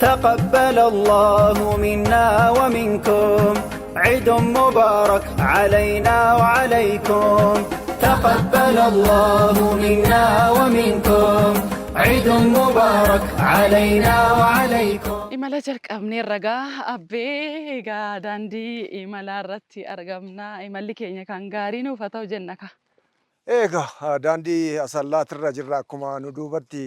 تقبل الله منا ومنكم عيد مبارك علينا وعليكم تقبل الله منا ومنكم عيد مبارك علينا وعليكم. إملا جرك أبني الرجاء أبي داندي إملا رتي أرجمنا إملي كينيا كان غارينو فتاو جنكا. Egaa daandii asallaatti irra jirra akkuma nu duubatti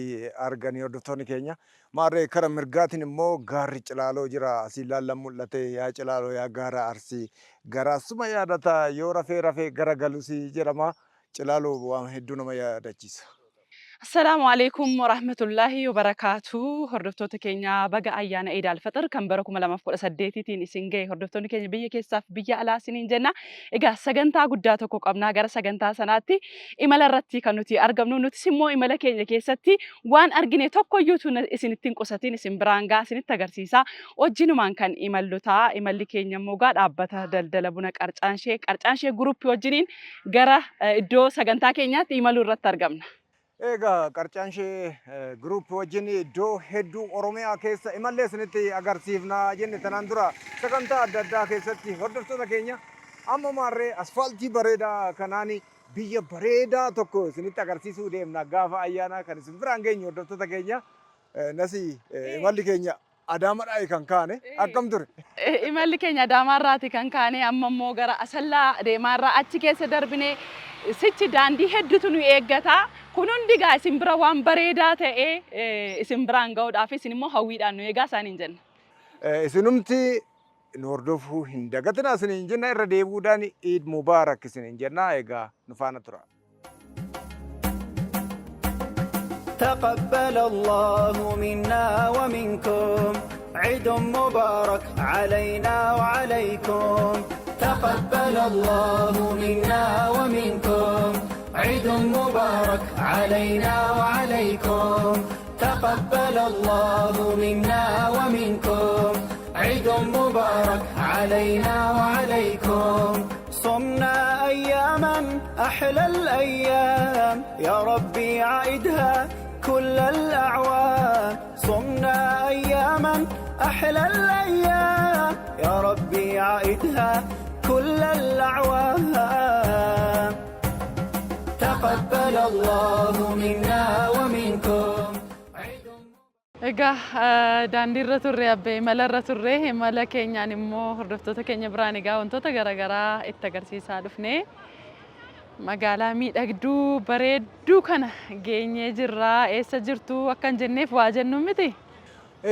arganii hordoftoonni keenya. Maarree kara mirgaatiin immoo gaarri Cilaaloo jira. Asii ilaallan mul'ate yaa Cilaaloo yaa gaara Arsii. Garaasuma yaadata yoo rafee gara galusi jedhama. Cilaaloo waan hedduu nama yaadachiisa. Assalamu alaikum warahmatullahi wabarakatuh. Hordoftoota keenya baga ayyaana Eid al-Fitr kan bara 2018tiin isin gahe hordoftoonni keenya biyya keessaaf biyya alaa isiniin jenna. Egaa sagantaa guddaa tokko qabnaa gara sagantaa sanaatti imala irratti kan nuti argamnu nutis immoo imala keenya keessatti waan argine tokkoyyuu isinitti hin qusatiin isin biraan gaa isinitti agarsiisa. Wajjinumaan kan imallutaa imalli keenya immoo gaa dhaabbata daldala buna qarcaanshee guruppii wajjiniin gara iddoo sagantaa keenyaatti imaluu irratti argamna. Egaa qarcaanshee guruupii wajjin iddoo hedduu Oromiyaa keessa imallee isinitti agarsiifnaa jenne tanaan dura sagantaa adda addaa keessatti hordoftoota keenya amma maarree asfaaltii bareedaa kanaan biyya bareedaa tokko isinitti agarsiisuu deemna gaafa ayyaana kan isin biraan geenyu hordoftoota keenya nasi imalli keenya Adaamaadhaa kan kaane akkam ture? Imalli keenya Adaamaarraati kan kaane amma immoo gara Asallaa deemaarraa achi keessa darbinee sichi daandii hedduutu nu eeggata. Kun hundi gaa isin bira waan bareedaa ta'ee isin biraan ga'uudhaaf isin immoo hawwiidhaan nu eegaa isaaniin jenna. Isinumti nu hordofuu hin dagatinaa isiniin jenna irra deebi'uudhaan Eid Mubaarak isiniin jenna egaa nu faana tura. تقبل الله منا ومنكم عيد مبارك علينا وعليكم تقبل الله منا ومنكم عيد مبارك علينا وعليكم تقبل الله منا ومنكم عيد مبارك علينا وعليكم صمنا أياما أحلى الأيام يا ربي عيدها كل الأعوام صمنا أياما أحلى الأيام يا ربي عيدها كل الأعوام تقبل الله منا ومنكم. Egaa daandiirra turre abbee imalarra turre imala keenyaan immoo hordoftoota keenya biraan egaa wantoota garaagaraa itti agarsiisaa dhufne magaalaa miidhagduu bareedduu kana geenyee jirra eessa jirtu akkan jenneef waa jennu miti.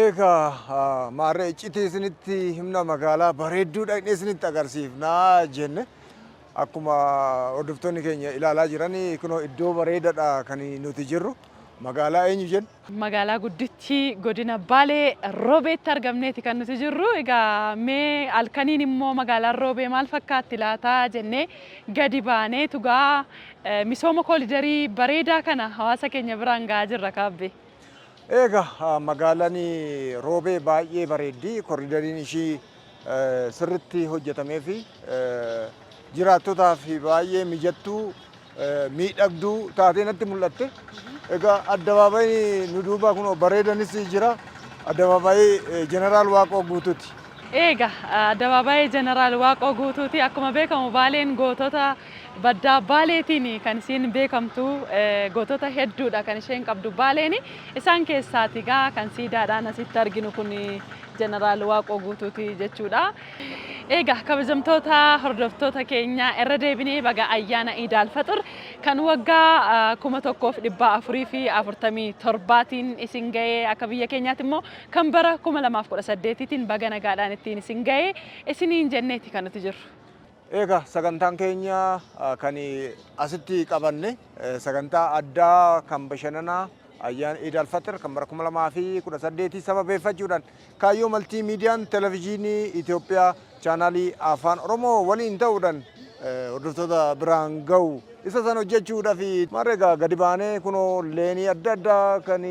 Egaa maarree iccitii isinitti himna magaalaa bareedduu dhaqnee isinitti agarsiifnaa jenne akkuma hordoftoonni keenya ilaalaa jiran kunoo iddoo bareedaadha kan nuti jirru. Magaalaa eenyu jenna? Magaalaa guddichi godina Baalee Roobeetti argamneeti kan nuti jirru. Egaa mee halkaniin immoo magaalaan Roobee maal fakkaatti laataa jennee gadi baanee tugaa misooma koolidarii bareedaa kana hawaasa keenya biraan gahaa jirra kaabbe. Egaa magaalaan Roobee baay'ee bareeddi. Koolidariin ishii sirriitti hojjetamee fi jiraattotaaf baay'ee mijattuu miidhagduu taatee natti mul'atte. Egaa addabaabayii nu duuba kun bareedanis jira. Addabaabayii Jeneraal Waaqoo Guutuuti. Egaa addabaabayii Jeneraal Waaqoo Guutuuti akkuma beekamu Baaleen gootota baddaa Baaleetiin kan isiin beekamtu gootota hedduudha kan isheen qabdu Baaleen isaan keessaati egaa kan siidaadhaan asitti arginu kun Jeneraal Waaqoo Guutuuti jechuudha. Egaa kabajamtoota hordoftoota keenya irra deebinee baga ayyaana Eid al-Fitr kan waggaa 1447tiin isin gahee akka biyya keenyaatti immoo kan bara 2018tiin baga nagaadhaan ittiin isin gahee isiniin jenneeti kan nuti jirru. Egaa sagantaan keenya kan asitti qabanne sagantaa addaa kan bashannanaa ayyaana Eid al-Fitr kan bara 2018 sababeeffachuudhaan kaayyoo maltii miidiyaan televezyiinii Itoophiyaa chaanaalii afaan Oromoo waliin ta'uudhaan hordoftoota biraan gahu isa san hojjechuudhaaf marreegaa gadi baanee kunoo leenii adda addaa kan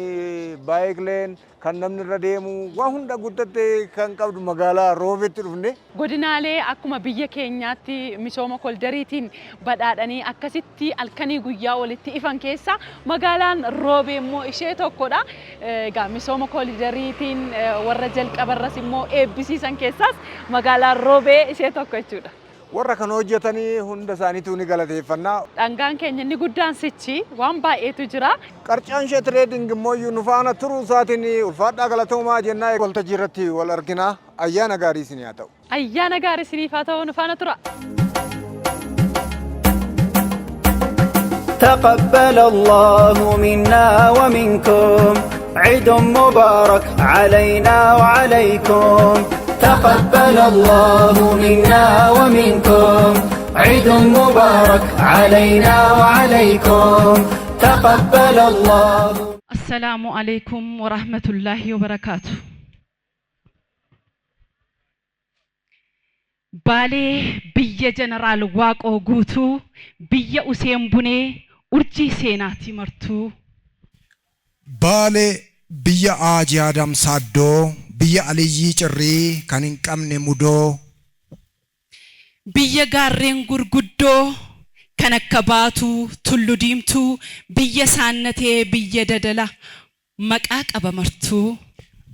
baayik leen kan namni irra deemu waan hunda guddatte kan qabdu magaalaa Roobeetti dhufne. Godinaalee akkuma biyya keenyaatti misooma koldariitiin badhaadhanii akkasitti halkanii guyyaa walitti ifan keessa magaalaan Roobee immoo ishee tokkodha. Egaa misooma koldariitiin warra jalqabarras immoo eebbisiisan keessaas magaalaan Roobee ishee tokko jechuudha. Warra kan hojjetanii hunda isaaniitu ni galateeffannaa. Dhangaan keenya inni guddaan sichi waan baay'eetu jira. Qarcaan ishee tireeding immoo nu faana turuu isaatiin ulfaadhaa galatoomaa jennaa waltajjii irratti wal arginaa. Ayyaana gaarii isinii haa ta'u. Ayyaana gaarii isiniif haa ta'u nu faana tura. تقبل الله منا ومنكم عيد مبارك علينا وعليكم تقبل الله منا ومنكم عيد مبارك علينا وعليكم تقبل الله. السلام عليكم ورحمة الله وبركاته. بالي بيا جنرال واقو غوتو بيا أسيم بني أرجي سيناتي مرتو. بالي بيا آجي آدم سادو biyya Aliyyii Cirrii kan hin qabne mudoo biyya gaarreen gurguddoo kan akka Baatuu Tullu Diimtuu biyya Saannatee biyya Dadala maqaa qaba martuu.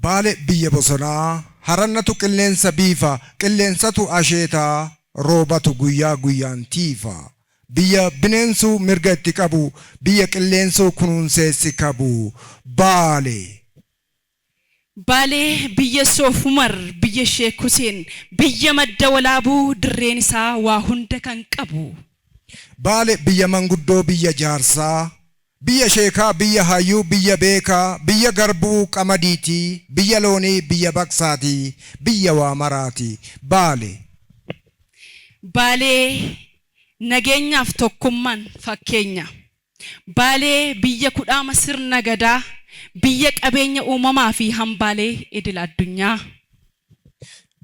Baale biyya bosonaa harannatu qilleensa biifa qilleensatu asheetaa roobatu guyyaa guyyaan tiifa biyya bineensu mirga itti qabu biyya qilleensuu kunuunseessi qabu Baale. Baalee biyya Soofumar biyya Sheek Huseen biyya Madda Walaabuu dirreen isaa waa hunda kan qabu. Baale biyya manguddoo biyya jaarsaa biyya sheekaa biyya hayyuu biyya beekaa biyya garbuu qamadiitii biyya loonii biyya baqsaatii biyya waamaraati Baale. Baalee nageenyaaf tokkummaan fakkeenya. Baalee biyya kudhaama sirna gadaa biyya qabeenya uumamaa fi hambaalee idil addunyaa.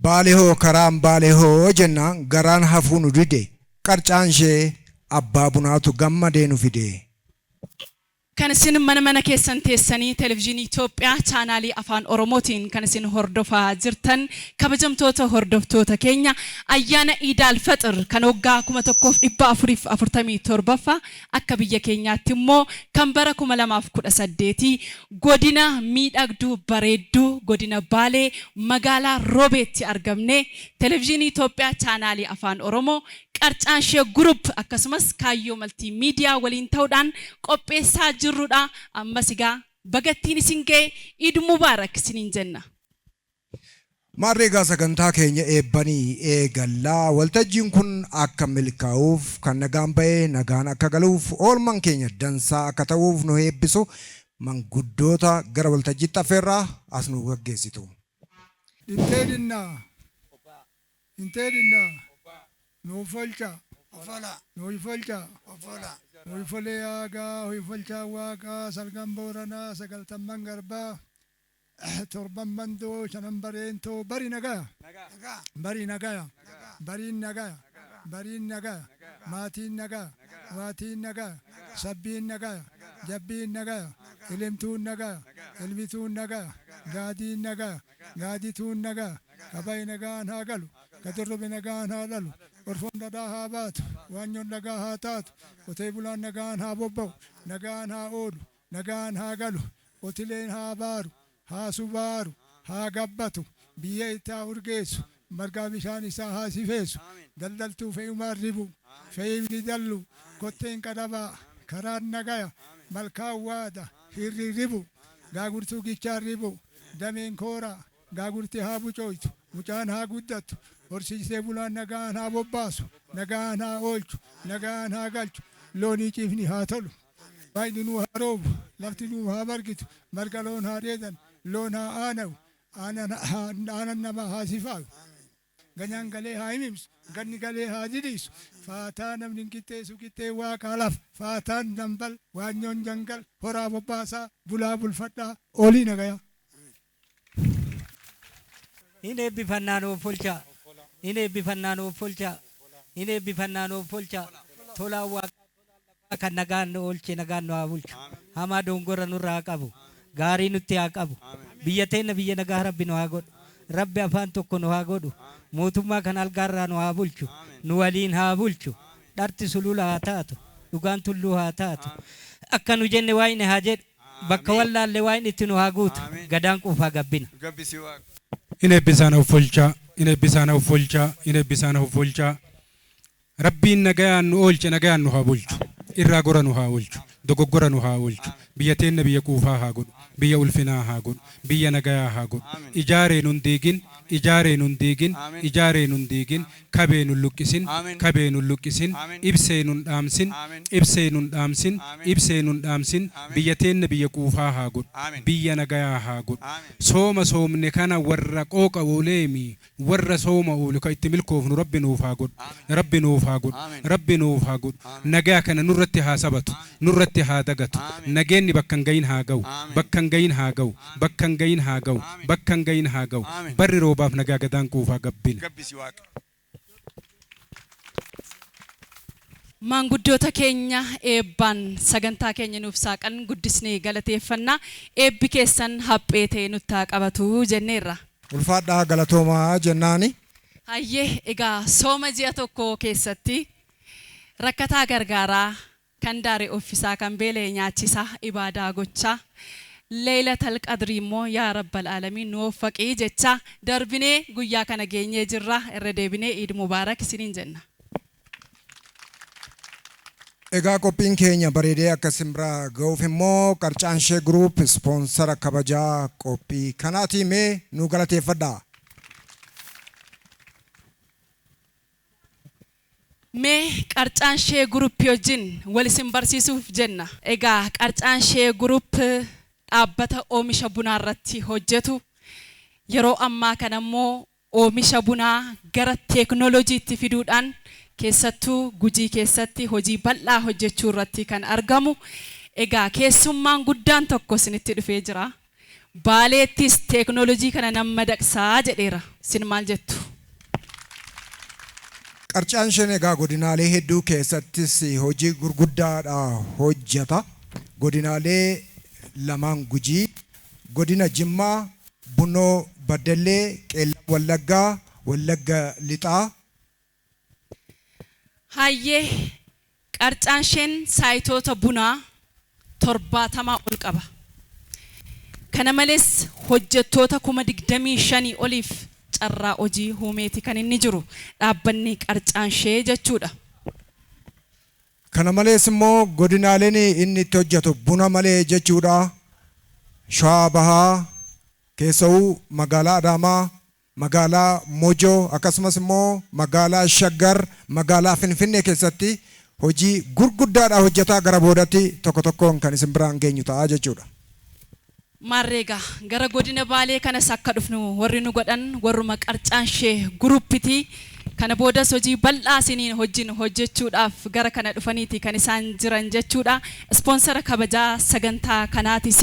Baalee hoo karaan baalee hoo jennaan garaan hafuu nu dide qarcaan ishee abbaa bunaatu gammadee nu fide. Kan isin mana keessan teessanii televezyiinii Itoophiyaa chaanaalii afaan Oromootiin kan isin hordofaa jirtan kabajamtoota hordoftoota keenya ayyaana Iidaal Faxir kan waggaa 1447 akka biyya keenyaatti immoo kan bara 2018 godina miidhagduu bareedduu godina Baalee magaalaa Roobeetti argamne televezyiinii Itoophiyaa chaanaalii afaan Oromoo qarcaan ishee group akkasumas kaayyoo multimedia waliin ta'uudhaan qopheessaa jirrudha. Ammas egaa bagattiin isin ga'e Iid Mubaarak isiniin jenna. Maarreegaa sagantaa keenya eebbanii eegallaa waltajjiin kun akka milkaa'uuf kan nagaan ba'ee nagaan akka galuuf oolman keenya dansaa akka ta'uuf nu eebbisu manguddoota gara waltajjiitti affeerraa as nu gaggeessitu. Inteedinna Nufolcha, Nufolcha, Nufole Aga, Nufolcha Waka, Salgam Borana, Sagaltaman Garba, Torban Mando, Chanambarento, Barinaga, Barinaga, Barinaga, Barinaga, Martin Naga, Martin Naga, Sabin Naga, Jabin Naga, Elimtun Naga, Elvitun Naga, Gadi Naga, Gaditun Naga, Kabay Naga Nagalu, Katurbe Naga Nalalu. Orfon dadaa haa baatu, waanyoon nagaa haa taatu, qotee bulaan nagaan haa bobba'u, nagaan haa oolu, nagaan haa galu, qotileen haa baaru, haa subaaru, haa gabbatu, biyya itti haa urgeessu, margaa bishaan isaa haa sifeessu, daldaltuu fe'umaan ribu, fe'imni dallu, kotteen qadhabaa, karaan nagaya, malkaan waada, hirri ribu, gaagurtuu gichaan ribu, dameen kooraa, gaagurtii haa bucooytu, mucaan haa guddattu, horsiisee bulaan nagaan haa bobbaasu, nagaan haa oolchu, nagaan haa galchu, loonii ciifni haa tolu. Baay'inni nuu haa roobu, lafti nuu haa margitu, marga loon haa dheedan, loon haa aana'u, aanan namaa haa sifaayu. Ganyaan galee haa himimsu, ganni galee haa jidiisu, faataa namni hin qixxeessu qixxee waaqa laf, faataan dambal, waanyoon jangal, horaa bobbaasaa, bulaa bulfadhaa, olii nagayaa. Ini bifannaan of folcha. Ini bifannaan of folcha. إني بفنانو فولشا تولا واق kan nagaan nu oolche nagaan nu haa bulchu hamaa dongora nurraa haa qabu gaarii nutti haa qabu biyya teenya biyya nagaa rabbi nu haa godhu rabbi afaan tokko nu haa godhu mootummaa kan algaarraa nu haa bulchu nu waliin haa bulchu dharti sulula haa taatu dhugaan tulluu haa taatu akka nu jenne waa'ine haa jedhu bakka wallaalle waa'in itti nu haa guutu gadaan quufaa gabbina. Ine bisaan uffolchaa ine bisaan uffolchaa ine bisaan uffolchaa rabbiin nagayaan nu oolche nagayaan nu haa bulchu. irraa gora nu haa oolchu dogoggora nu haa oolchu biyya teenna biyya quufaa haa godhu biyya ulfinaa haa godhu biyya nagayaa haa godhu ijaaree nun diigin ijaaree nun diigin ijaaree nun diigin kabee nun luqqisin kabee nun luqqisin ibsee nun dhaamsin ibsee nun dhaamsin ibsee nun dhaamsin biyya teenna biyya quufaa haa godhu biyya nagayaa haa godhu sooma soomne kana warra qooqa ooleemi warra sooma oolu ka itti milkoofnu rabbi nuuf haa godhu rabbi nuuf haa godhu rabbi nuuf haa godhu nagaa kana nurratti haa sabatu nurratti haa dagatu nageenni bakkan gayin haa ga'u bakkan gayin haa ga'u bakkan gayin haa ga'u bakkan gayin haa ga'u barri roobaaf nagaa gadaan quufaa gabbina. Maanguddoota keenya eebbaan sagantaa keenya nuuf saaqan guddisnee galateeffannaa eebbi keessan haphee ta'e nutti haa qabatu jenneerra. Ulfaadhaa galatoomaa jennaani. Hayyee egaa sooma ji'a tokko keessatti rakkataa gargaaraa kan daaree offisaa kan beelee nyaachisaa ibaadaa gochaa leelatal qadrii immoo yaa rabbal aalamiin nu waffaqii jecha darbinee guyyaa kana geenyee jirra irra deebinee Eid Mubaarak isiniin jenna. Egaa qophiin keenya bareedee akka simbira ga'uuf immoo Qarcaanshee Group sponsora kabajaa qophii kanaati mee nu galateeffadhaa. Mee Qarcaanshee Group wajjin wal isin barsiisuuf jenna. Egaa Qarcaanshee Group dhaabbata oomisha bunaa irratti hojjetu yeroo ammaa kana immoo oomisha bunaa gara teeknooloojiitti fiduudhaan keessattuu Gujii keessatti hojii bal'aa hojjechuu irratti kan argamu. Egaa keessummaan guddaan tokko isinitti dhufee jira. Baaleettis teeknooloojii kana nama daqsaa jedheera. Isin maal jettu? Qarcaansheen egaa godinaalee hedduu keessattis hojii gurguddaadha hojjeta. Godinaalee lamaan Gujii, godina Jimmaa, Bunnoo Baddellee, Qeellam Wallaggaa, Wallagga Lixaa. Hayyee Qarcaansheen saayitoota bunaa 70 ol qaba. Kana malees hojjettoota 25,000 oliif carraa hojii uumeeti kan inni jiru dhaabbanni Qarcaanshee jechuudha. Kana malees immoo godinaaleen inni itti hojjetu buna malee jechuudha. Shawaa Bahaa keessawuu magaalaa Adaamaa, magaalaa Mojoo akkasumas immoo magaalaa Shaggar, magaalaa Finfinnee keessatti hojii gurguddaadha hojjetaa gara boodatti tokko tokkoon kan isin biraan geenyu ta'a jechuudha. Maarreega gara godina Baalee kanas akka dhufnu warri nu godhan warruma Qarcaanshee Groupitii. Kana boodas hojii bal'aa isiniin wajjin hojjechuudhaaf gara kana dhufaniiti kan isaan jiran jechuudha. Sponsora kabajaa sagantaa kanaatis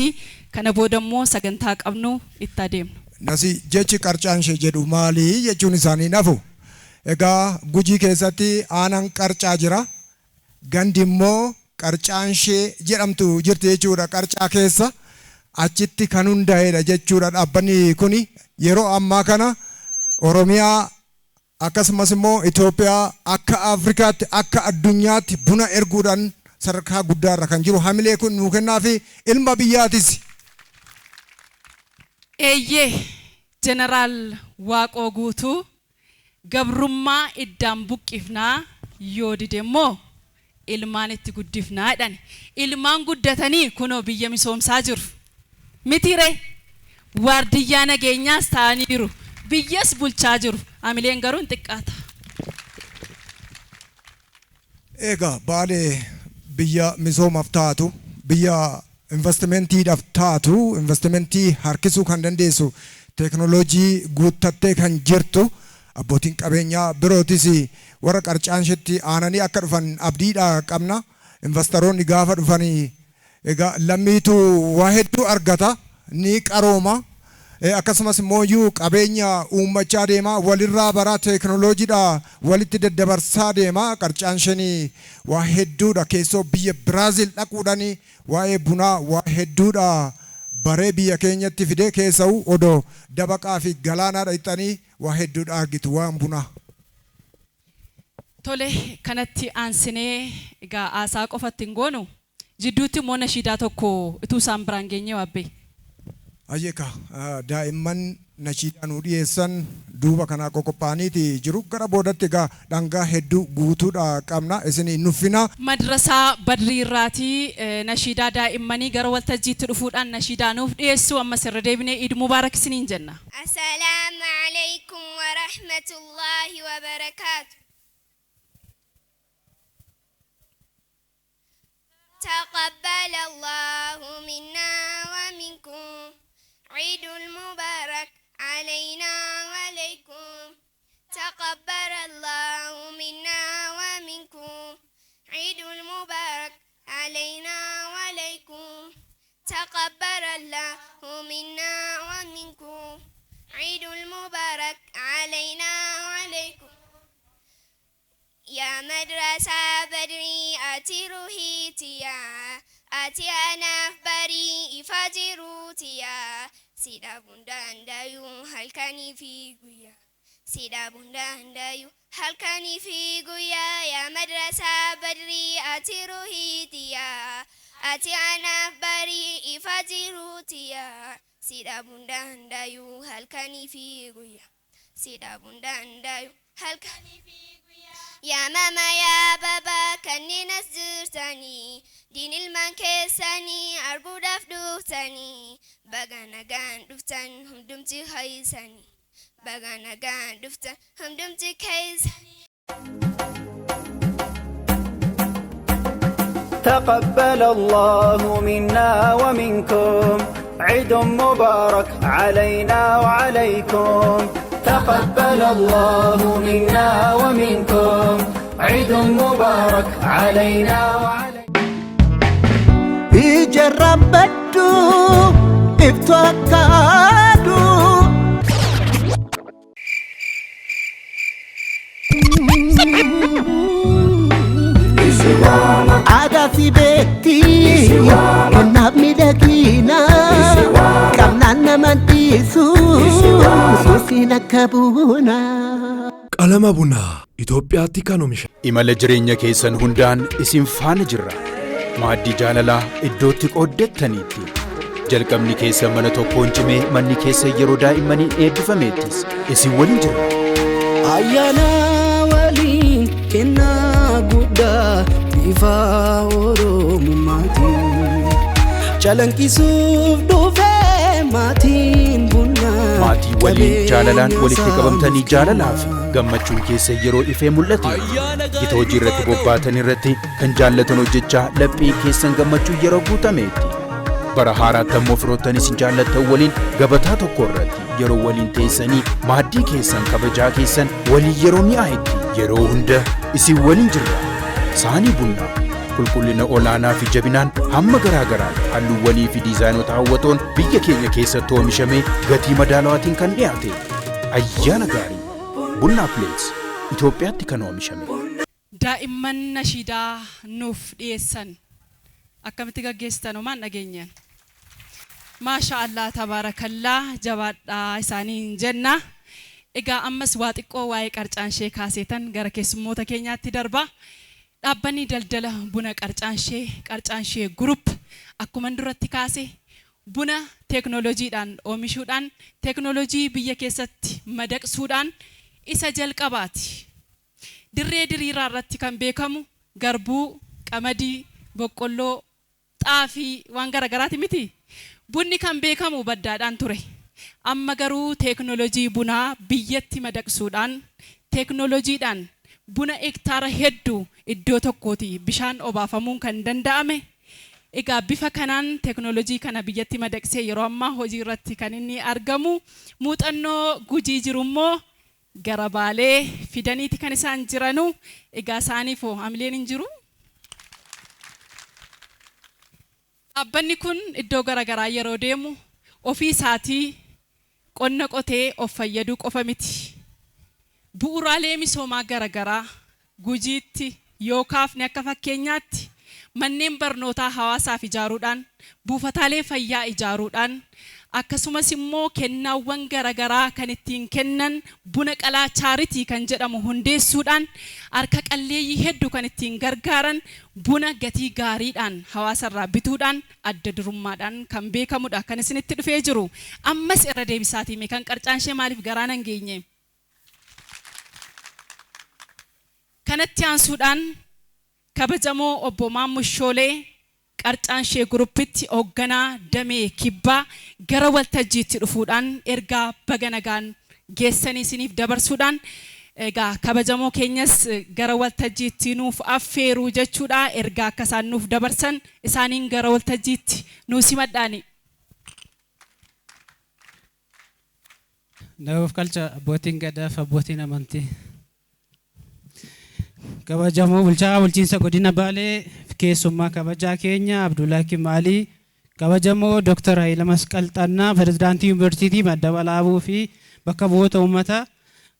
kana booda immoo sagantaa qabnu itti adeemnu. Nasi jechi Qarcaanshee jedhu maali jechuun isaanii nafu. Egaa Gujii keessatti aanaan Qarcaa jira. Gandi immoo Qarcaanshee jedhamtu jirti jechuudha. Qarcaa keessa achitti kan hundaa'edha jechuudha. Dhaabbanni kuni yeroo ammaa kana Oromiyaa akkasumas immoo Itoophiyaa akka Afrikaatti akka addunyaatti buna erguudhaan sadarkaa guddaarra kan jiru hamilee kun nuu kennaa fi ilma biyyaatis. Eeyyee Jeneraal Waaqoo Guutuu gabrummaa iddaan buqqifnaa yoo dide immoo ilmaan itti guddifnaa jedhan. Ilmaan guddatanii kunoo biyya misoomsaa jiru. Mitire waardiyyaa nageenyaas ta'anii jiru. Biyyas bulchaa jiru. Hamileen garuu hin xiqqaata. Egaa Baalee biyya misoomaaf taatu, biyya investimentiidhaaf taatu, investimentii harkisuu kan dandeessu, teeknooloojii guuttattee kan jirtu, abbootiin qabeenyaa birootis warra Qarcaansheetti aananii akka dhufan abdiidha qabna. Investoroonni gaafa dhufanii egaa lammiitu waa hedduu argata, ni qarooma. akkasumas immoo qabeenya uummachaa deema walirraa baraa teekinooloojiidha walitti daddabarsaa deema qarcaan shanii waa hedduudha keessoo biyya Biraazil dhaquudhaan waa'ee bunaa waa hedduudha baree biyya keenyatti fidee keessa'u odoo dabaqaa fi galaanaadha ixanii waa hedduudha argitu waan bunaa. Tole kanatti aansinee egaa aasaa qofatti hin goonu jidduutti immoo nashiidaa tokko utuu isaan biraan geenye waabbe. Ayyeka daa'imman nashiidaa nu dhiyeessan duuba kanaa qophaa'aniiti jiru gara boodatti egaa dhangaa hedduu guutuudha qabna isin nuffina. Madrasaa Badrii irraatii nashiidaa daa'immanii gara waltajjiitti dhufuudhaan nashiidaa nuuf dhiyeessu ammas irra deebinee Iid Mubaarak isiniin jenna. Assalaamu alaykum wa rahmatullahi wa barakaatuh. تقبل الله منا ومنكم عيد المبارك علينا وعليكم تقبل الله منا ومنكم عيد المبارك علينا وعليكم تقبل الله منا ومنكم عيد المبارك علينا وعليكم يا مدرسة بدري أتي روحيتيا أتي أنا بري إفاجروتيا سيدا بندان دايو هل كاني في قويا سيدا بندان دايو هل كاني في قويا يا مدرسة بدري أتي روحيتيا أتي أنا بري إفاجروتيا سيدا بندان دايو هل كاني في قويا سيدا بندان دايو هل كاني في يا ماما يا بابا كني نزرتني دين المنكسني أرجو دفتني بغانا غان دفتن هم دمتي خيسني بغانا غان دفتن هم دمتي خيسني. تقبل الله منا ومنكم عيد مبارك علينا وعليكم تقبل الله منا ومنكم عيد مبارك علينا وعليكم. يجرب بدو ابتكادو عدا في بيتي كنا بملكينا كنا نمديسو سوسينا كابونا قلم بنا إثيوبيا تكانومش إمال جرينيا كيسن هندان اسم فان جرا مادي جاللا إدوتك أودتنيتي جلقمني كيسا منتو بونجمي مني كيسا يرودا إماني إدفاميتيس اسم ولين جرا أيانا ولين كنا قدا بفا ورمماتي جالنكي سوف دوفي ماتين بنا maatii waliin jaalalaan walitti qabamtanii jaalalaaf gammachuun keessa yeroo ifee mul'ate gita hojii irratti bobbaatan irratti kan jaallatan hojjechaa laphee keessan gammachuu yeroo guutameetti bara haaraatti ammoo firoottanis jaallattan waliin gabataa tokko irratti yeroo waliin teessanii maaddii keessan kabajaa keessan walii yeroo mi'aayetti yeroo hunda isin waliin jirra saanii bunnaa qulqullina olaanaa fi jabinaan hamma garaagaraa halluu walii fi diizaayinota hawwatoon biyya keenya keessatti oomishamee gatii madaalawaatiin kan dhiyaate ayyaana gaarii Bunna Plates Itoophiyaatti kan oomishame. Daa'imman nashiidaa nuuf dhiyeessan akkamitti gaggeessitan homaan dhageenyaan. Maasha Allah tabaarakallaa jabaadhaa isaaniin jenna. Egaa ammas waa xiqqoo waa'ee qarcaanshee kaasetan gara keessummoota keenyaatti darba. Dhaabbanni daldala buna qarcaanshee group akkuma duratti kaase buna teeknooloojiidhaan oomishuudhaan teeknooloojii biyya keessatti madaqsuudhaan isa jalqabaati. Dirree diriiraa irratti kan beekamu garbuu, qamadii, boqqolloo, xaafii waan garagaraati miti. Bunni kan beekamu baddaadhaan ture. Amma garuu teeknooloojii bunaa biyyatti madaqsuudhaan teeknooloojiidhaan buna hektaara hedduu iddoo tokkooti bishaan obaafamuun kan danda'ame. Egaa bifa kanaan teeknooloojii kana biyyatti madaqsee yeroo ammaa hojii irratti kan inni argamu. Muuxannoo Gujii jiru immoo gara Baalee fidaniiti kan isaan jiranu. Egaa isaaniif hamileen hin jiru. Dhaabbanni kun iddoo garagaraa yeroo deemu ofii isaatii qonna qotee of fayyaduu qofa miti. Bu'uuraalee misoomaa garaagaraa Gujiitti yoo kaafne akka fakkeenyaatti manneen barnootaa hawaasaaf ijaaruudhaan, buufataalee fayyaa ijaaruudhaan, akkasumas immoo kennaawwan garaagaraa kan ittiin kennan buna qalaa chaaritii kan jedhamu hundeessuudhaan harka qalleeyyii hedduu kan ittiin gargaaran buna gatii gaariidhaan hawaasarraa bituudhaan adda durummaadhaan kan beekamudha kan isinitti dhufee jiru. Ammas irra deebisaatii kan qarcaan ishee maaliif garaan hin geenye? Kanatti aansuudhaan kabajamoo obbo Maammushoolee qarcaan ishee guruppitti hoogganaa damee kibbaa gara waltajjiitti dhufuudhaan ergaa baga nagaan geessanii isiniif dabarsuudhaan egaa kabajamoo keenyas gara waltajjiitti nuuf affeeruu jechuudha. Ergaa akka isaan nuuf dabarsan isaaniin gara waltajjiitti nuu simadhaani. Naaf qalcha abbootiin gadaa fi abbootiin amantii. Kabajamoo bulchiinsa godina Baalee keessummaa kabajaa keenya Abdullahi Maalii, kabajamoo Dr. Hayila Masqal Xannaa Pirezidaantii Yuunivarsiitii Madda Walaabuu fi bakka bu'oota uummataa,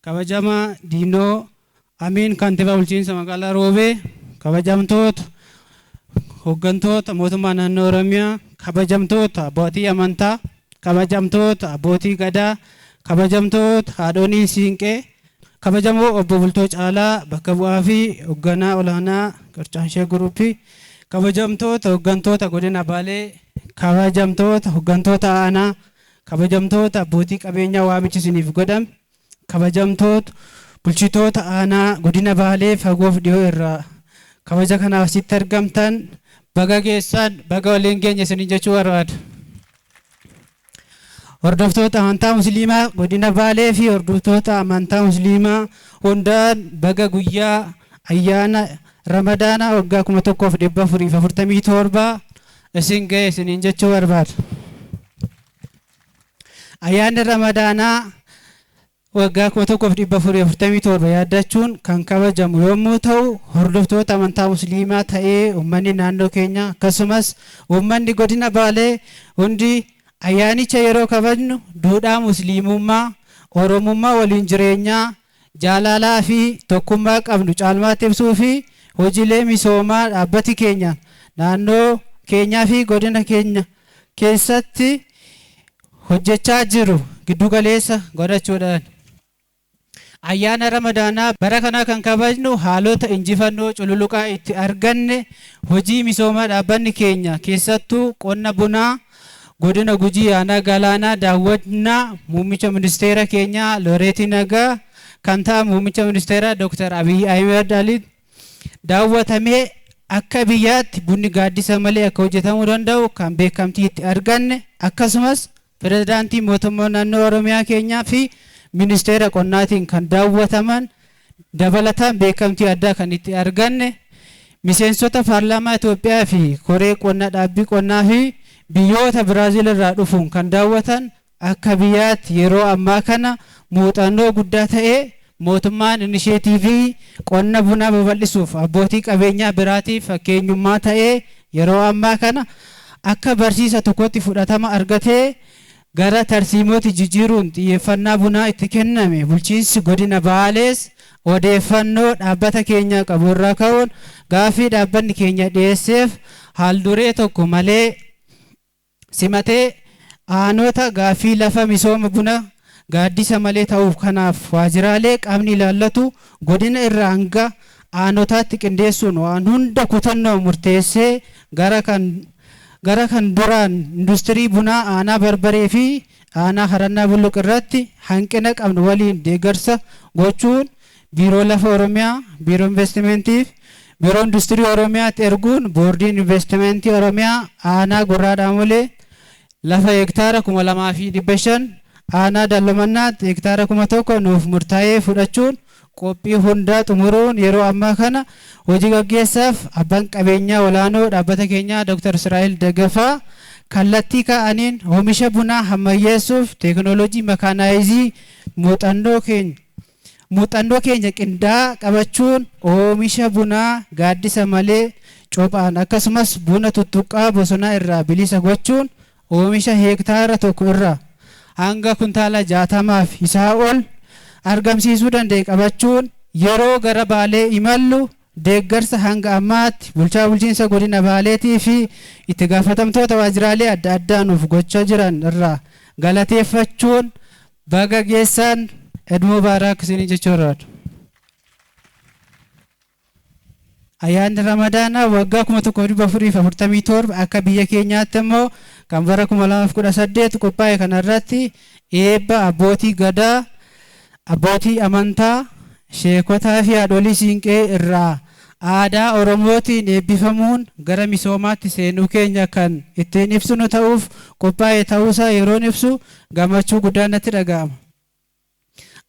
kabajamaa Diinoo Amiin kantiibaa bulchiinsa magaalaa Roobee, kabajamtoota hooggantoota mootummaa naannoo Oromiyaa, kabajamtoota abbootii amantaa, kabajamtoota abbootii gadaa, kabajamtoota haadholii siinqee, kabajamoo obbo Bultoo Caalaa bakka bu'aa fi hoogganaa olaanaa qarcaan ishee guruppii, kabajamtoota hooggantoota godina Baalee, kabajamtoota hooggantoota aanaa, kabajamtoota abbootii qabeenyaa waamichi isiniif godhame, kabajamtoota bulchitoota aanaa godina Baalee fagoof dhiyoo irraa kabaja kanaaf asitti argamtan baga geessan baga waliin geenya isin jechuu barbaada. Hordoftoota amantaa musliimaa godina Baalee fi hordoftoota amantaa musliimaa hundaan baga guyyaa ayyaana Ramadaanaa waggaa 1447 isin ga'e isiniin jechuu barbaada. Ayyaanni Ramadaanaa waggaa 1447 yaadachuun kan kabajamu yommuu ta'u, hordoftoota amantaa musliimaa ta'ee uummanni naannoo keenya akkasumas uummanni godina Baalee hundi ayyaanicha yeroo kabajnu duudhaa musliimummaa, oromummaa waliin jireenyaa, jaalalaa fi tokkummaa qabnu caalmaatti ibsuu fi hojiilee misoomaa dhaabbati keenya naannoo keenyaa fi godina keenya keessatti hojjechaa jiru giddugaleessa godhachuudhaan ayyaana Ramadaanaa bara kana kan kabajnu haalota injifannoo cululuqaa itti arganne hojii misoomaa dhaabbanni keenya keessattuu qonna bunaa godina Gujii aanaa Galaanaa daawwannaa muummicha ministeera keenyaa Looreetii Nagaa kan ta'an muummicha ministeera Dr. Abiy Ahmed Ali daawwatamee akka biyyaatti bunni gaaddisa malee akka hojjetamuu danda'u kan beekamtii itti arganne akkasumas pirezidaantii mootummaa naannoo Oromiyaa keenyaa fi ministeera qonnaatiin kan daawwataman dabalataan beekamtii addaa kan itti arganne miseensota paarlaamaa Itoophiyaa fi koree qonnaa dhaabbii qonnaa fi biyyoota Biraazil irraa dhufuun kan daawwatan akka biyyaatti yeroo ammaa kana muuxannoo guddaa ta'ee mootummaan inisheetiivii qonna bunaa babal'isuuf abbootii qabeenyaa biraatiif fakkeenyummaa ta'ee yeroo ammaa kana akka barsiisa tokkotti fudhatama argatee gara tarsiimooti jijjiiruun xiyyeeffannaa bunaa itti kenname bulchiinsi godina Baalees odeeffannoo dhaabbata keenya qabu irraa ka'uun gaaffii dhaabbanni keenya dhiyeesseef haalduree tokko malee simatee aanota gaaffii lafa misooma buna gaaddisa malee ta'uuf kanaaf waajjiraalee qaamni ilaallatu godina irraa hanga aanotaatti qindeessuun waan hunda kutannoo murteessee gara kan duraan industirii bunaa aanaa barbaree fi aanaa harannaa bulluq irratti hanqina qabnu waliin deeggarsa gochuun biiroo lafa Oromiyaa, biiroo investimentii fi biiroo industirii Oromiyaatti erguun boordiin investimentii Oromiyaa aanaa Gurraa Dhaamolee lafa hektaara 2,500 aanaa Dalloomannaatti hektaara 1,000 nuuf murtaa'ee fudhachuun qophii hundaa xumuruun yeroo ammaa kana hojii gaggeessaaf abbaan qabeenyaa olaanoo dhaabbata keenyaa Dr. Israa'el Daggafaa kallattii kaa'aniin oomisha bunaa ammayyeessuuf teekinooloojii makaanaayizii muuxannoo keenya qindaa'aa qabachuun oomisha bunaa gaaddisa malee cophaan akkasumas buna tuttuqqaa bosonaa irraa bilisa gochuun oomisha hektaara 1 irraa hanga kuntaala 60 fi isaa ol argamsiisuu danda'e qabachuun yeroo gara Baalee imallu deeggarsa hanga ammaatti bulchaa bulchiinsa godina Baaleetii fi itti gaafatamtoota waajjiraalee adda addaa nuuf gochaa jiran irraa galateeffachuun baga geessan Eid Mubaarak isinii jechuudha. Ayyaanni Ramadaanaa waggaa 1447 akka biyya keenyaatti immoo kan bara 2018 qophaa'e kanarratti eebba abbootii gadaa, abbootii amantaa, sheekotaa fi haadholii siinqee irraa aadaa Oromootiin eebbifamuun gara misoomaatti seenuu keenya kan ittiin ibsinu ta'uuf qophaa'e ta'uusaa yeroon ibsu gammachuu guddaan natti dhaga'ama.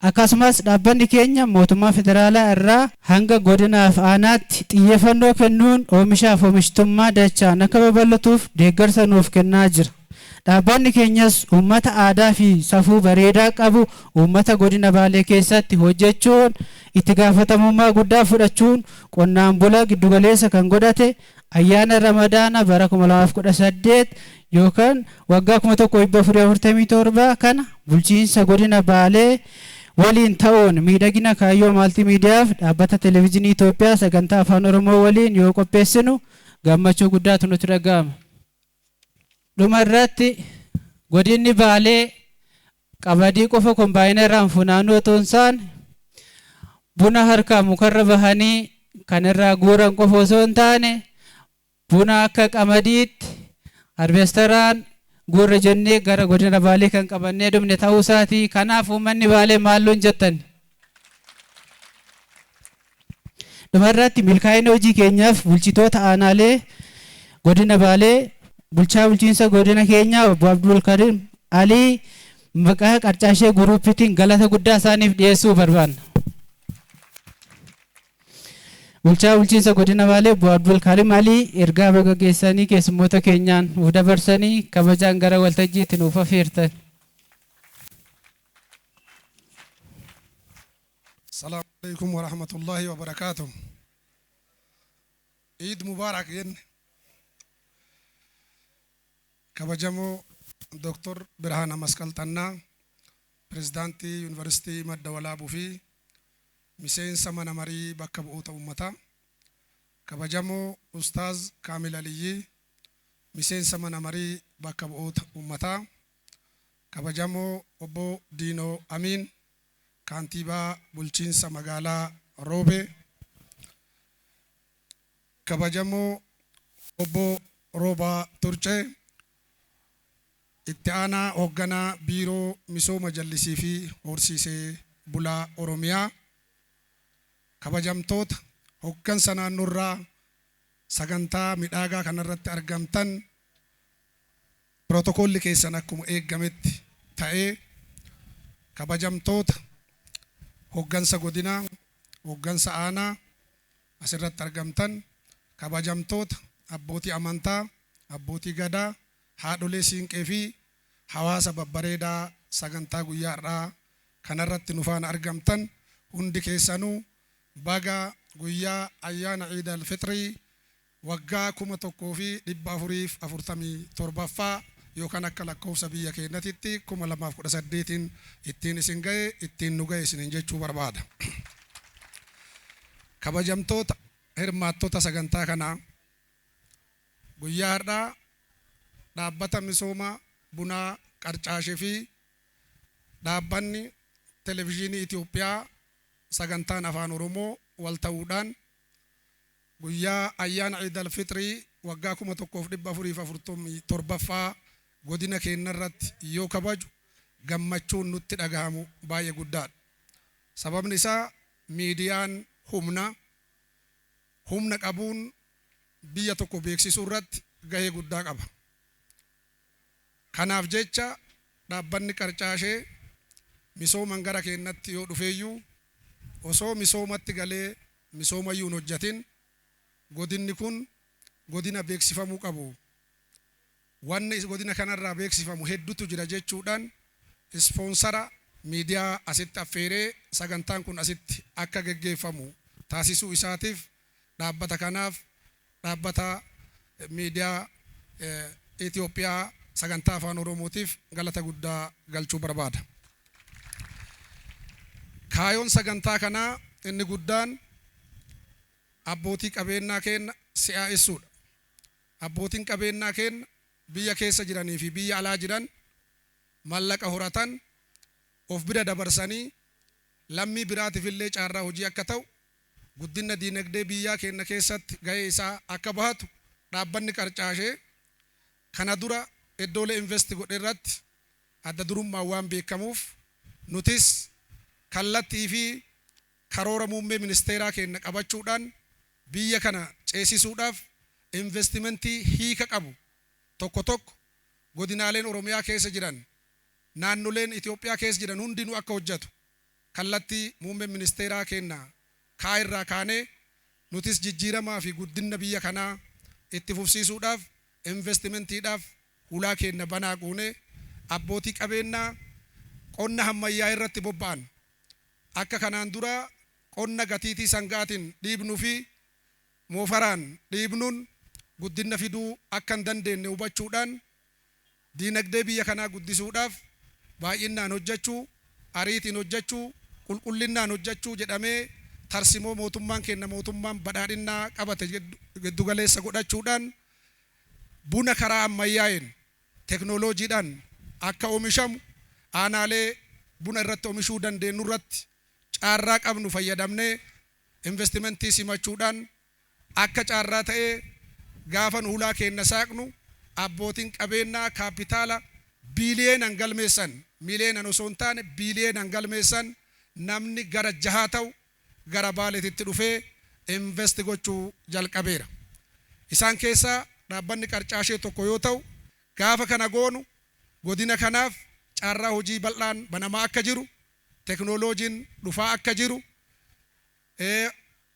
Akkasumas dhaabbanni keenya mootummaa federaalaa irraa hanga godinaaf aanaatti xiyyeeffannoo kennuun oomishaaf oomishtummaa dachaan akka babal'atuuf deeggarsa nuuf kennaa jira. Dhaabbanni keenyas uummata aadaa fi safuu bareedaa qabu uummata godina Baalee keessatti hojjechuun itti gaafatamummaa guddaa fudhachuun qonnaan bulaa giddugaleessa kan godhate ayyaana Ramadaana bara 2018 yookaan waggaa 1447 kana bulchiinsa godina Baalee waliin ta'uun miidhagina kaayyoo maaltiimiidiyaaf dhaabbata televezyiinii Itoophiyaa sagantaa afaan Oromoo waliin yoo qopheessinu gammachuu guddaatu nutti dhaga'ama. Dhuma irratti godinni Baalee qamadii qofa kombaayineraan funaanuu otoo hin taane buna harkaa mukarra bahanii kan irraa guuran qofa osoo hin taane buna akka qamadiitti harvestaraan guurra jennee gara godina Baalee kan qabannee dhumne ta'uu isaati. Kanaaf uummanni Baalee maalloon jettan. Dhumarratti milkaa'ina hojii keenyaaf bulchitoota aanaalee godina Baalee bulchaa bulchiinsa godina keenyaa obbo Abdul Karim Alii maqaa qarcaashee guruupitiin galata guddaa isaaniif dhiyeessuu barbaanna. Bulchaa bulchiinsa godina Baalee obbo Abdul Karim Alii ergaa baga geessanii keessummoota keenyaan nuuf dabarsanii kabajaan gara waltajjiitti nuuf affeertan. Assalamu alaikum wa rahmatullahi wa barakatuh. Eid Mubarak yen. Kabajamoo Dr. Birhana Maskal Tannaa, Pirezidaantii Yuunivarsiitii Madda Walaabuu fi miseensa mana marii bakka bu'oota uummataa. Kabajamoo Ustaaz Kaamil Aliyyii, miseensa mana marii bakka bu'oota uummataa. Kabajamoo obbo Diinoo Amiin, kaantiibaa bulchiinsa magaalaa Roobee. Kabajamoo obbo Roobaa Turcee, itti aanaa hoogganaa biiroo misooma jallisii fi horsiisee bulaa Oromiyaa. Kabajamtoota hooggansa naannoorraa sagantaa midhaagaa kanarratti argamtan pirootokoolli keessan akkuma eeggametti ta'ee kabajamtoota hooggansa godinaa, hooggansa aanaa asirratti argamtan, kabajamtoota abbootii amantaa, abbootii gadaa, haadholee siinqee fi hawaasa babbareedaa sagantaa guyyaa har'aa kanarratti nu faana argamtan hundi keessanuu baga guyyaa ayyaana Eid al-Fitrii waggaa 1447ffaa yookaan akka lakkoofsa biyya keenyatti 2018 ittiin isin ga'e ittiin nu ga'e isiniin jechuu barbaada. Kabajamtoota hirmaattota sagantaa kanaa guyyaa har'aa dhaabbata misooma bunaa qarcaashee fi dhaabbanni televezyiinii Itoophiyaa sagantaan afaan Oromoo wal ta'uudhaan guyyaa ayyaana Eid al-Fitrii waggaa 1447ffaa godina keenyarratti yoo kabaju gammachuun nutti dhagahamu baay'ee guddaadha. Sababni isaa miidiyaan humna qabuun biyya tokko beeksisuu irratti gahee guddaa qaba. Kanaaf jecha dhaabbanni qarcaashee misooman gara keenyatti yoo dhufeeyyuu osoo misoomatti galee misoomayyuu hin hojjatin godinni kun godina beeksifamuu qabu. Wanni godina kanarraa beeksifamu hedduutu jira jechuudhaan ispoonsara miidiyaa asitti affeeree sagantaan kun asitti akka geggeeffamu taasisuu isaatiif dhaabbata kanaaf dhaabbata miidiyaa Itoophiyaa sagantaa afaan oromootiif galata guddaa galchuu barbaada. Kaayoon sagantaa kanaa inni guddaan abbootii qabeenyaa keenya si'aa'essuudha. Abbootiin qabeenyaa keenya biyya keessa jiranii fi biyya alaa jiran mallaqa horatan of bira dabarsanii lammii biraatiif illee caarraa hojii akka ta'u guddina diinagdee biyyaa keenya keessatti gahee isaa akka bahatu dhaabbanni qarcaashee kana dura iddoolee investi godhe irratti adda durummaan waan beekamuuf nutis kallattii fi karoora muummee ministeeraa keenya qabachuudhaan biyya kana ceesisuudhaaf investimentii hiika qabu tokko tokko godinaaleen Oromiyaa keessa jiran naannoleen Itoophiyaa keessa jiran hundinuu akka hojjetu kallattii muummee ministeeraa keenya kaayirraa kaanee nutis jijjiiramaa fi guddina biyya kanaa itti fufsiisuudhaaf investimentiidhaaf hulaa keenya banaa goone abbootii qabeenyaa qonna ammayyaa irratti bobba'an akka kanaan dura qonna gatiitii sangaatiin dhiibnuu fi moofaraan dhiibnuun guddina fiduu akka hin dandeenye hubachuudhaan diinagdee biyya kanaa guddisuudhaaf baay'inaan hojjechuu ariitiin hojjechuu qulqullinnaan hojjechuu jedhamee tarsimoo mootummaan kenna mootummaan badhaadhinnaa qabate giddugaleessa godhachuudhaan buna karaa ammayyaa'een teknooloojiidhaan akka oomishamu aanaalee buna irratti oomishuu dandeenyu irratti caarraa qabnu fayyadamnee investimentii simachuudhaan akka caarraa ta'ee gaafa hulaa keenya saaqnu abbootiin qabeenyaa kaapitaala biiliyeenan galmeessan miiliyeenan osoo hin taane biiliyeenan galmeessan namni gara 6 ta'u gara Baaleetitti dhufee investi gochuu jalqabeera. Isaan keessaa dhaabbanni qarcaashee tokko yoo ta'u gaafa kana goonu godina kanaaf caarraa hojii bal'aan banamaa akka jiru teknooloojiin dhufaa akka jiru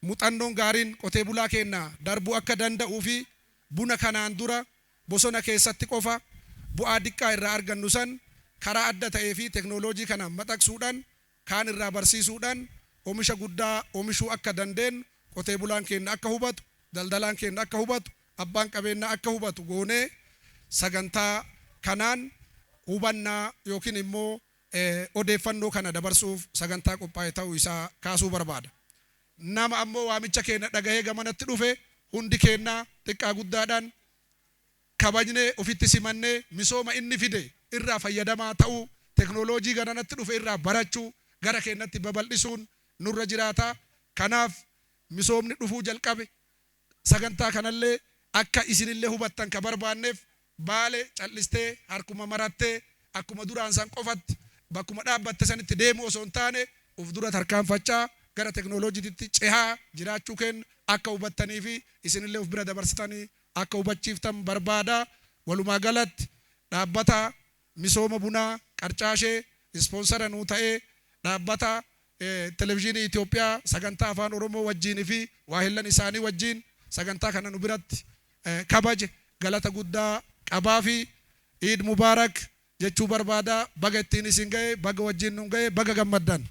muuxannoon gaariin qotee bulaa keenya darbuu akka danda'uu fi buna kanaan dura bosona keessatti qofa bu'aa diqqaa irraa argannu san karaa adda ta'ee fi teknooloojii kana maxxansuudhaan kaan irraa barsiisuudhaan oomisha guddaa oomishuu akka dandeenyu qotee bulaan keenya akka hubatu daldalaan keenya akka hubatu abbaan qabeenyaa akka hubatu goonee sagantaa kanaan hubannaa yookiin immoo odeeffannoo kana dabarsuuf sagantaa qophaa'e ta'uu isaa kaasuu barbaada. Nama ammoo waamicha keenya dhagahee gamanatti dhufe hundi keenya xiqqaa guddaadhaan kabajnee ofitti simannee misooma inni fide irraa fayyadamaa ta'uu teknooloojii gananatti dhufe irraa barachuu gara keenyatti babal'isuun nurra jiraata. Kanaaf misoomni dhufuu jalqabe sagantaa kanallee akka isinillee hubattan ka barbaanneef Baale callistee harkuma marattee akkuma duraan san qofatti bakkuma dhaabbatte sanitti deemu osoo hin taane uf dura tarkaanfachaa gara teknooloojiitti cehaa jiraachuu keenya akka hubattanii fi isinillee uf bira dabarsitanii akka hubachiiftan barbaada. Walumaa galatti dhaabbata misooma bunaa qarcaashee ispoonsara nuu ta'ee dhaabbata televezyiinii Itoophiyaa sagantaa afaan Oromoo wajjiin fi waahillan isaanii wajjiin sagantaa kana nu biratti kabaje galata guddaa qabaa fi Eid Mubaarak jechuu barbaada. Baga ittiin isin ga'e baga wajjiin nun ga'e baga gammaddan.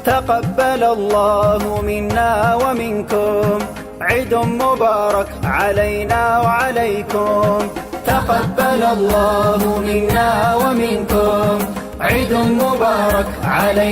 تقبل الله منا ومنكم عيد مبارك علينا وعليكم. تقبل الله منا ومنكم عيد مبارك علينا